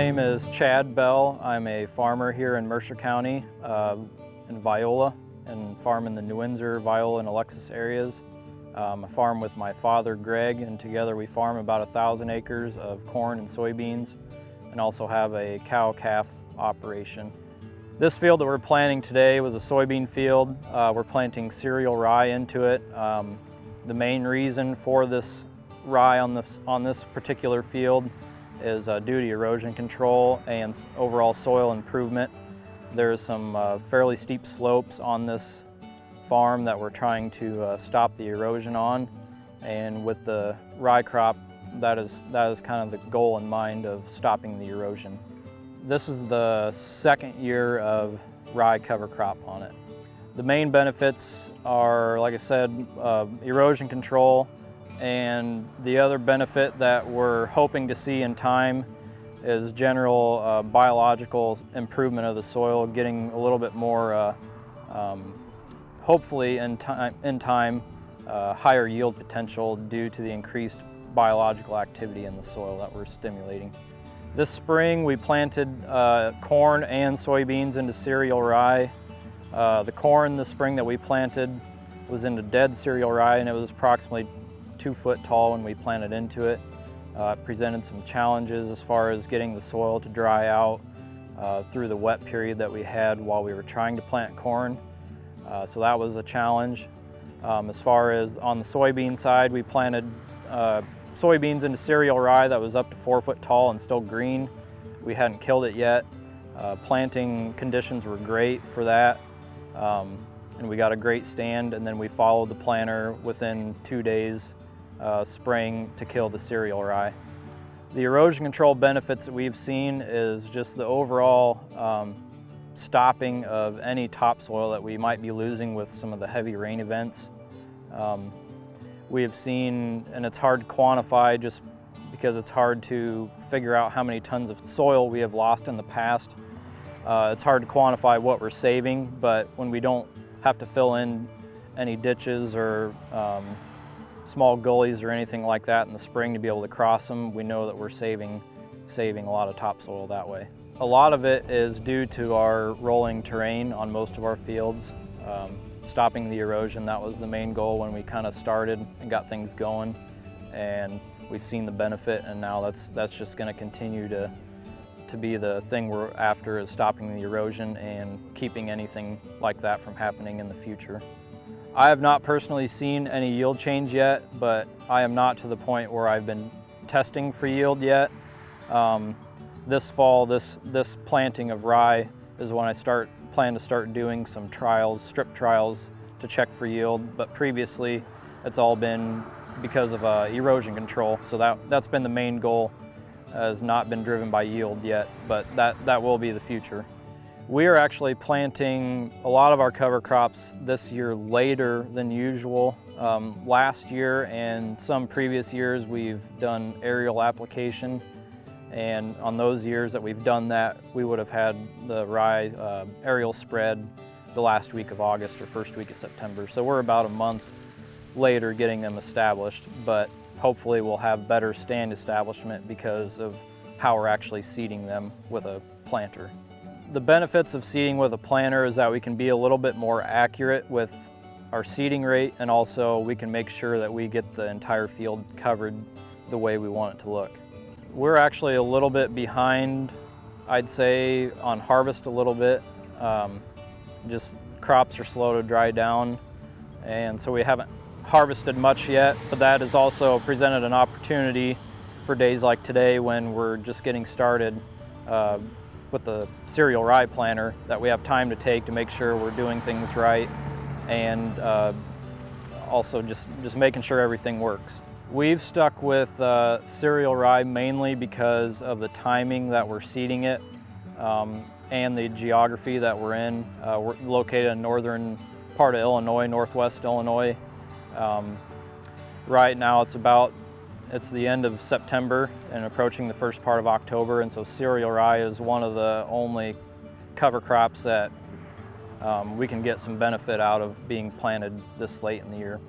name is Chad Bell. I'm a farmer here in Mercer County in Viola, and farm in the New Windsor, Viola, and Alexis areas. I farm with my father, Greg, and together we farm about 1,000 acres of corn and soybeans, and also have a cow-calf operation. This field that we're planting today was a soybean field. We're planting cereal rye into it. The main reason for this rye on this particular field is due to erosion control and overall soil improvement. There's some fairly steep slopes on this farm that we're trying to stop the erosion on, and with the rye crop, that is kind of the goal in mind of stopping the erosion. This is the second year of rye cover crop on it. The main benefits are, like I said, erosion control, and the other benefit that we're hoping to see in time is general biological improvement of the soil, getting a little bit more, hopefully in time, higher yield potential due to the increased biological activity in the soil that we're stimulating. This spring we planted corn and soybeans into cereal rye. The corn this spring that we planted was into dead cereal rye, and it was approximately 2 foot tall when we planted into it. It presented some challenges as far as getting the soil to dry out through the wet period that we had while we were trying to plant corn. So that was a challenge. As far as on the soybean side, we planted soybeans into cereal rye that was up to 4 foot tall and still green. We hadn't killed it yet. Planting conditions were great for that, and we got a great stand, and then we followed the planter within 2 days spraying to kill the cereal rye. The erosion control benefits that we've seen is just the overall stopping of any topsoil that we might be losing with some of the heavy rain events. We have seen, and it's hard to quantify just because it's hard to figure out how many tons of soil we have lost in the past. It's hard to quantify what we're saving, but when we don't have to fill in any ditches or small gullies or anything like that in the spring to be able to cross them, we know that we're saving a lot of topsoil that way. A lot of it is due to our rolling terrain on most of our fields. Stopping the erosion, that was the main goal when we kind of started and got things going, and we've seen the benefit, and now that's just going to continue to be the thing we're after, is stopping the erosion and keeping anything like that from happening in the future. I have not personally seen any yield change yet, but I am not to the point where I've been testing for yield yet. This fall, this planting of rye is when I plan to start doing some trials, strip trials, to check for yield, but previously it's all been because of erosion control, so that's been the main goal. Has not been driven by yield yet, but that will be the future. We are actually planting a lot of our cover crops this year later than usual. Last year and some previous years we've done aerial application, and on those years that we've done that, we would have had the rye aerial spread the last week of August or first week of September. So we're about a month later getting them established, but hopefully we'll have better stand establishment because of how we're actually seeding them with a planter. The benefits of seeding with a planter is that we can be a little bit more accurate with our seeding rate, and also we can make sure that we get the entire field covered the way we want it to look. We're actually a little bit behind, I'd say, on harvest a little bit. Just crops are slow to dry down, and so we haven't harvested much yet, but that has also presented an opportunity for days like today when we're just getting started with the cereal rye planter, that we have time to take to make sure we're doing things right, and also just making sure everything works. We've stuck with cereal rye mainly because of the timing that we're seeding it and the geography that we're in. We're located in northern part of Illinois, northwest Illinois. Right now it's the end of September and approaching the first part of October, and so cereal rye is one of the only cover crops that we can get some benefit out of being planted this late in the year.